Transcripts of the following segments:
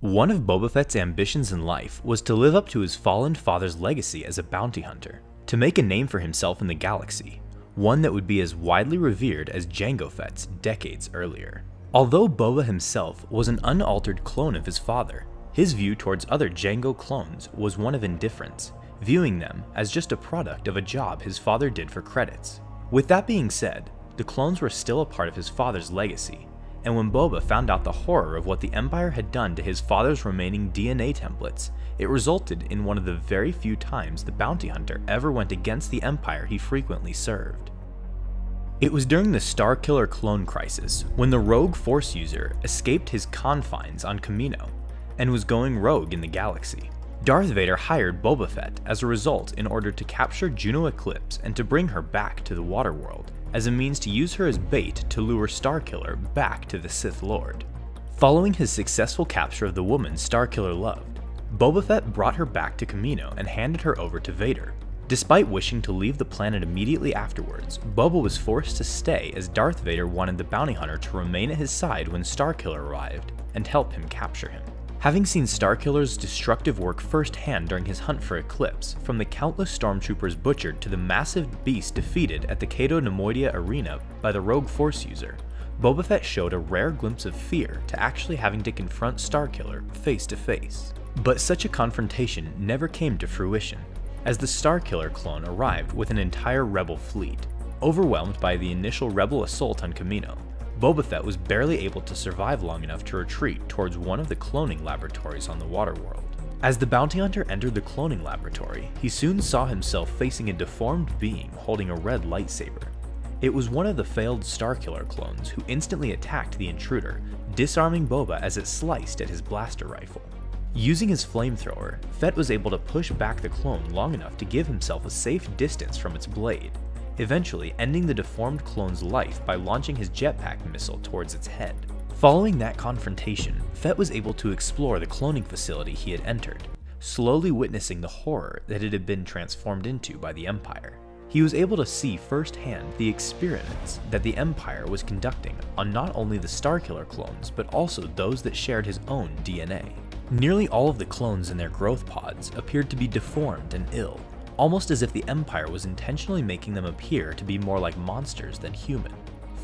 One of Boba Fett's ambitions in life was to live up to his fallen father's legacy as a bounty hunter, to make a name for himself in the galaxy, one that would be as widely revered as Jango Fett's decades earlier. Although Boba himself was an unaltered clone of his father, his view towards other Jango clones was one of indifference, viewing them as just a product of a job his father did for credits. With that being said, the clones were still a part of his father's legacy, and when Boba found out the horror of what the Empire had done to his father's remaining DNA templates, it resulted in one of the very few times the bounty hunter ever went against the Empire he frequently served. It was during the Starkiller clone crisis when the rogue Force user escaped his confines on Kamino and was going rogue in the galaxy. Darth Vader hired Boba Fett as a result in order to capture Juno Eclipse and to bring her back to the water world, as a means to use her as bait to lure Starkiller back to the Sith Lord. Following his successful capture of the woman Starkiller loved, Boba Fett brought her back to Kamino and handed her over to Vader. Despite wishing to leave the planet immediately afterwards, Boba was forced to stay as Darth Vader wanted the bounty hunter to remain at his side when Starkiller arrived and help him capture him. Having seen Starkiller's destructive work firsthand during his hunt for Eclipse, from the countless stormtroopers butchered to the massive beast defeated at the Cato Nemoidia arena by the rogue Force user, Boba Fett showed a rare glimpse of fear to actually having to confront Starkiller face to face. But such a confrontation never came to fruition, as the Starkiller clone arrived with an entire rebel fleet. Overwhelmed by the initial rebel assault on Kamino, Boba Fett was barely able to survive long enough to retreat towards one of the cloning laboratories on the water world. As the bounty hunter entered the cloning laboratory, he soon saw himself facing a deformed being holding a red lightsaber. It was one of the failed Starkiller clones who instantly attacked the intruder, disarming Boba as it sliced at his blaster rifle. Using his flamethrower, Fett was able to push back the clone long enough to give himself a safe distance from its blade, eventually ending the deformed clone's life by launching his jetpack missile towards its head. Following that confrontation, Fett was able to explore the cloning facility he had entered, slowly witnessing the horror that it had been transformed into by the Empire. He was able to see firsthand the experiments that the Empire was conducting on not only the Starkiller clones, but also those that shared his own DNA. Nearly all of the clones in their growth pods appeared to be deformed and ill, almost as if the Empire was intentionally making them appear to be more like monsters than human.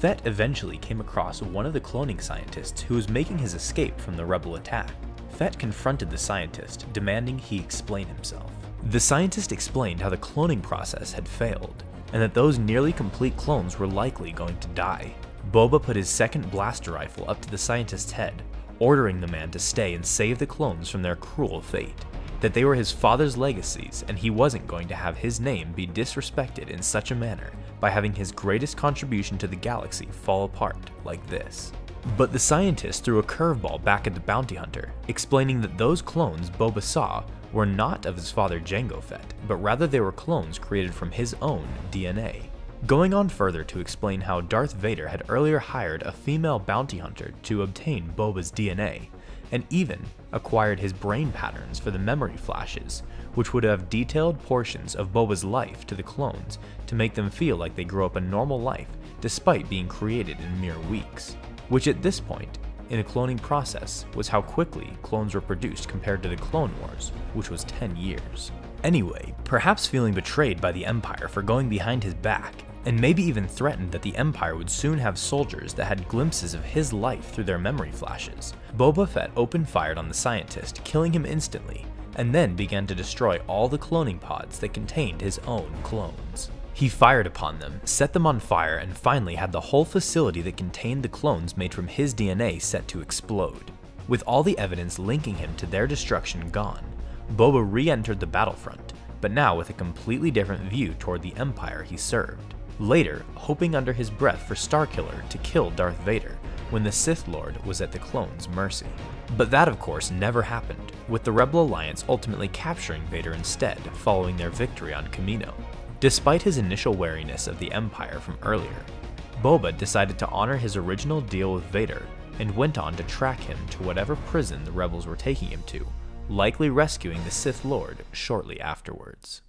Fett eventually came across one of the cloning scientists who was making his escape from the rebel attack. Fett confronted the scientist, demanding he explain himself. The scientist explained how the cloning process had failed, and that those nearly complete clones were likely going to die. Boba put his second blaster rifle up to the scientist's head, ordering the man to stay and save the clones from their cruel fate. That they were his father's legacies, and he wasn't going to have his name be disrespected in such a manner by having his greatest contribution to the galaxy fall apart like this. But the scientist threw a curveball back at the bounty hunter, explaining that those clones Boba saw were not of his father Jango Fett, but rather they were clones created from his own DNA. Going on further to explain how Darth Vader had earlier hired a female bounty hunter to obtain Boba's DNA, and even acquired his brain patterns for the memory flashes, which would have detailed portions of Boba's life to the clones to make them feel like they grew up a normal life despite being created in mere weeks. Which at this point in a cloning process was how quickly clones were produced compared to the Clone Wars, which was 10 years. Anyway, perhaps feeling betrayed by the Empire for going behind his back, and maybe even threatened that the Empire would soon have soldiers that had glimpses of his life through their memory flashes, Boba Fett open-fired on the scientist, killing him instantly, and then began to destroy all the cloning pods that contained his own clones. He fired upon them, set them on fire, and finally had the whole facility that contained the clones made from his DNA set to explode. With all the evidence linking him to their destruction gone, Boba re-entered the battlefront, but now with a completely different view toward the Empire he served. Later, hoping under his breath for Starkiller to kill Darth Vader when the Sith Lord was at the clones' mercy. But that of course never happened, with the Rebel Alliance ultimately capturing Vader instead following their victory on Kamino. Despite his initial wariness of the Empire from earlier, Boba decided to honor his original deal with Vader and went on to track him to whatever prison the rebels were taking him to, likely rescuing the Sith Lord shortly afterwards.